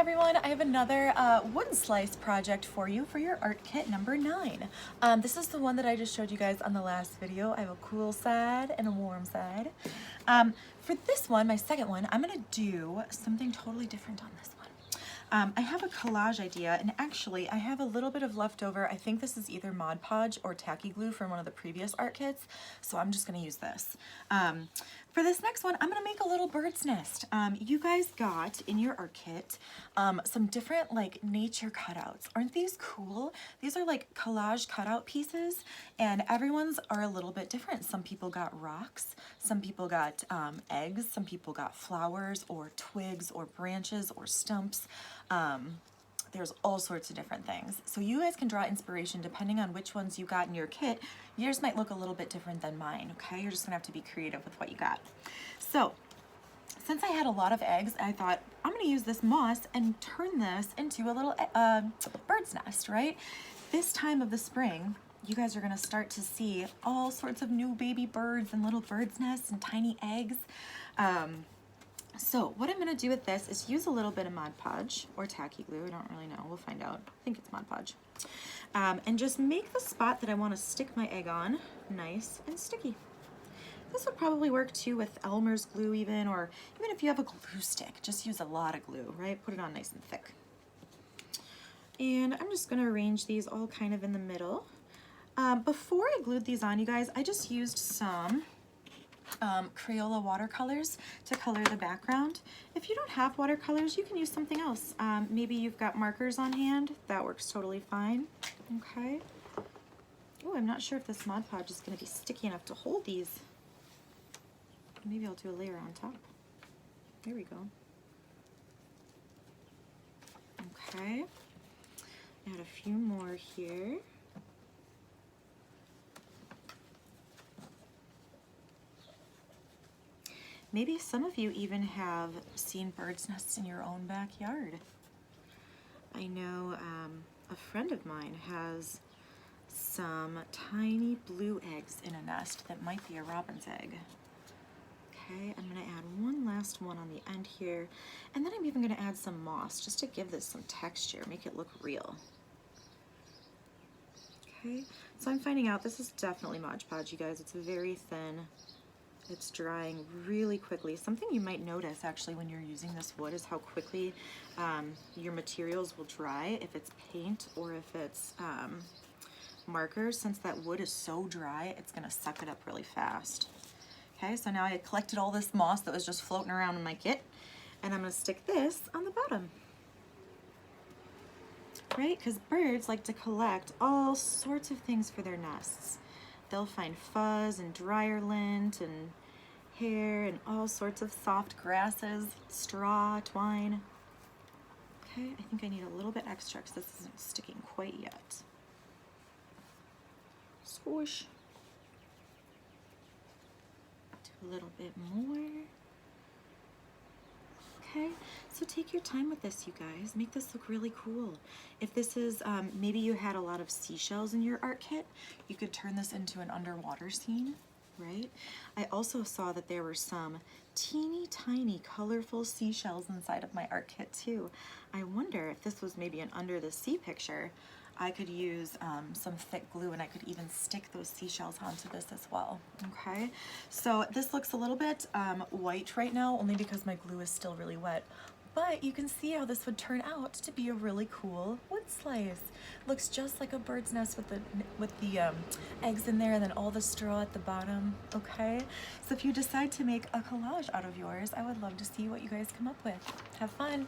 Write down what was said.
everyone, I have another wood slice project for you for your art kit number 9. This is the one that I just showed you guys on the last video. I have a cool side and a warm side. For this one, my second one, I'm gonna do something totally different on this one. I have a collage idea, and actually I have a little bit of leftover. I think this is either Podge or Tacky glue from one of the previous art kits, so I'm just gonna use this. For this next one, I'm gonna make a little bird's nest. You guys got in your art kit some different like nature cutouts. Aren't these cool? These are like collage cutout pieces, and everyone's are a little bit different. Some people got rocks, some people got eggs, some people got flowers or twigs or branches or stumps. There's all sorts of different things. So you guys can draw inspiration depending on which ones you got in your kit. Yours might look a little bit different than mine, okay? You're just gonna have to be creative with what you got. So, since I had a lot of eggs, I thought I'm gonna use this moss and turn this into a little bird's nest, right? This time of the spring, you guys are gonna start to see all sorts of new baby birds and little bird's nests and tiny eggs. So what I'm going to do with this is use a little bit of Mod Podge or Tacky glue. I don't really know. We'll find out. I think it's Mod Podge. And just make the spot that I want to stick my egg on nice and sticky. This would probably work too with Elmer's glue even, or even if you have a glue stick, just use a lot of glue, right? Put it on nice and thick. And I'm just going to arrange these all kind of in the middle. Before I glued these on, you guys, I just used some Crayola watercolors to color the background. If you don't have watercolors, you can use something else. Maybe you've got markers on hand. That works totally fine. Okay. Oh, I'm not sure if this Mod Podge is going to be sticky enough to hold these. Maybe I'll do a layer on top. There we go. Okay. Add a few more here. Maybe some of you even have seen bird's nests in your own backyard. I know a friend of mine has some tiny blue eggs in a nest that might be a robin's egg. Okay, I'm gonna add one last one on the end here, and then I'm even gonna add some moss just to give this some texture, make it look real. Okay, so I'm finding out this is definitely Mod Podge, you guys. It's very thin. It's drying really quickly. Something you might notice actually when you're using this wood is how quickly your materials will dry if it's paint or if it's markers. Since that wood is so dry, it's gonna suck it up really fast. Okay, so now I collected all this moss that was just floating around in my kit, and I'm gonna stick this on the bottom. Right, because birds like to collect all sorts of things for their nests. They'll find fuzz and dryer lint and hair and all sorts of soft grasses, straw, twine. Okay, I think I need a little bit extra because this isn't sticking quite yet. Swoosh. Do a little bit more. Okay, so take your time with this, you guys. Make this look really cool. If this is, maybe you had a lot of seashells in your art kit, you could turn this into an underwater scene, right? I also saw that there were some teeny tiny colorful seashells inside of my art kit too. I wonder if this was maybe an under the sea picture. I could use some thick glue, and I could even stick those seashells onto this as well. Okay, so this looks a little bit white right now, only because my glue is still really wet. But you can see how this would turn out to be a really cool wood slice. Looks just like a bird's nest with the eggs in there, and then all the straw at the bottom. Okay, so if you decide to make a collage out of yours, I would love to see what you guys come up with. Have fun.